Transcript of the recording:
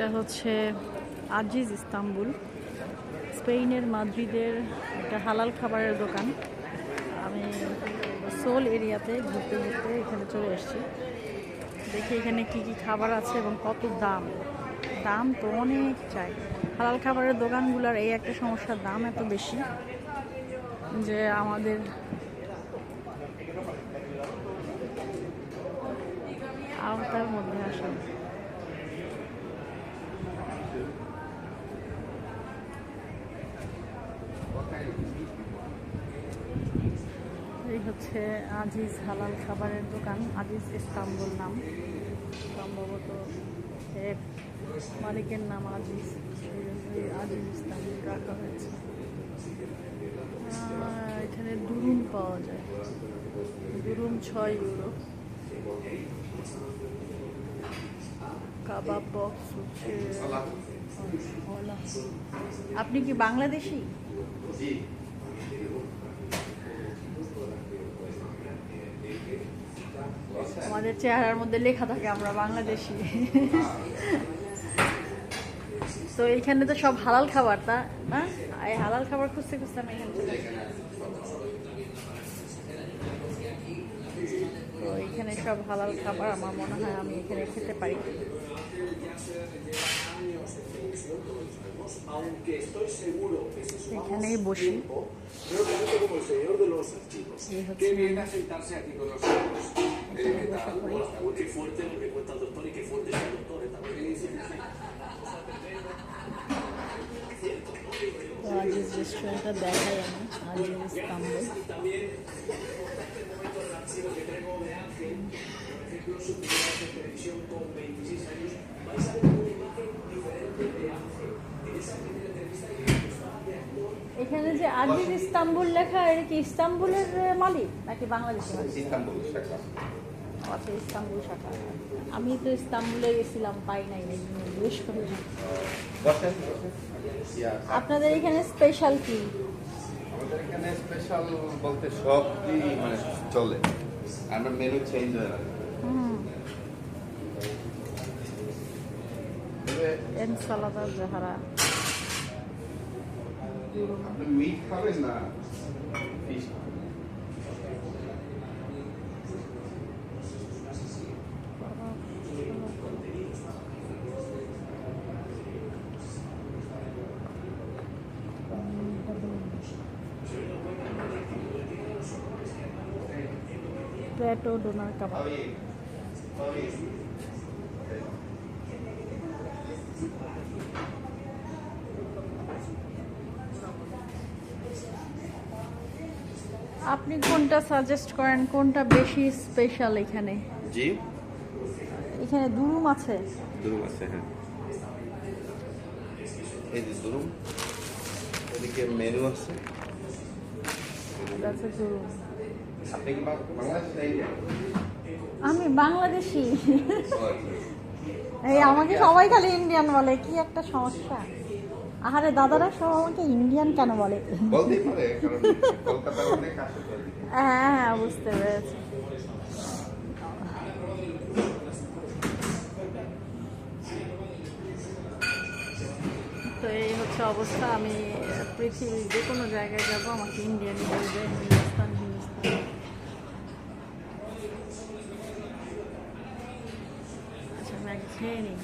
এটা হচ্ছে আজিজ ইস্তাম্বুল, স্পেনের মাদ্রিদের একটা হালাল খাবারের দোকান। আমি সোল এরিয়াতে ঘুরতে ঘুরতে এখানে চলে এসেছি। দেখি এখানে কি কি খাবার আছে এবং কত দাম। দাম তো অনেক চাই। হালাল খাবারের দোকানগুলোর এই একটা সমস্যা, দাম এত বেশি যে আমাদের আওতার মধ্যে আসে। এই হচ্ছে আজিজ হালাল খাবারের দোকান, আজিজ ইস্তাম্বুল নাম, সম্ভবত এর মালিকের নাম আজিজ, আজিজ ইস্তাম্বুল রাখা হয়েছে। এখানে দুরুম পাওয়া যায়, দুরুম 6 ইউরো। কাবাব বক্স হচ্ছে। আপনি কি বাংলাদেশি? আমাদের চেহারার মধ্যে লেখা থাকে আমরা বাংলাদেশি। তো এইখানে তো সব হালাল খাবার, তা না? এই হালাল খাবার খুঁজতে খুঁজতে আমি এখানে চলে আসি। তো এখানে সব হালাল খাবার আমার মনে হয় আমি এখানে খেতে পারি। এখানেই বসি। এই হচ্ছে আজিজ রেস্টুরেন্টটা দেখাই আমি, আজিজ ইস্তাম্বুল। এখানে যে আজিজ ইস্তাম্বুল লেখা, এটা কি ইস্তাম্বুলের মালিক নাকি বাংলাদেশের মালিক? ইস্তাম্বুল শাখা। আচ্ছা, ইস্তাম্বুল শাখা। আমি তো ইস্তাম্বুলে গেছিলাম, পাই নাই, জিজ্ঞেস করি। আপনাদের এখানে স্পেশাল কি? আমাদের এখানে স্পেশাল বলতে সবই মানে চলে, আমরা মেনু চেঞ্জ হয় না। এনসালাদা জাহারা। আপনি মিট খাবেন না ফিশ? প্লেটো ডোনার কাবাব। আপনি কোনটা সাজেস্ট করেন, কোনটা বেশি স্পেশাল এখানে? জি, এখানে দুরুম আছে। দুরুম আছে, হ্যাঁ। এই যে দুরুম, এদিকে মেনু আছে। আচ্ছা, দুরুম। আপনি কি বাংলাদেশ না ইন্ডিয়া? আমি বাংলাদেশি। এই আমাকে সবাই খালি ইন্ডিয়ান বলে, কি একটা সমস্যা। আহারে দাদারা সব আমাকে ইন্ডিয়ান কেন বলে? বলতেই পারে, কারণ কলকাতার অনেক আসে। হ্যাঁ, বুঝতে পেরেছি। তো এই হচ্ছে অবস্থা। আমি পৃথিবীর যে কোনো জায়গায় যাব, আমাকে ইন্ডিয়ানই বলবে, হিন্দুস্তান হিন্দুস্তান। আচ্ছা, আমি আগে খেয়ে নিই।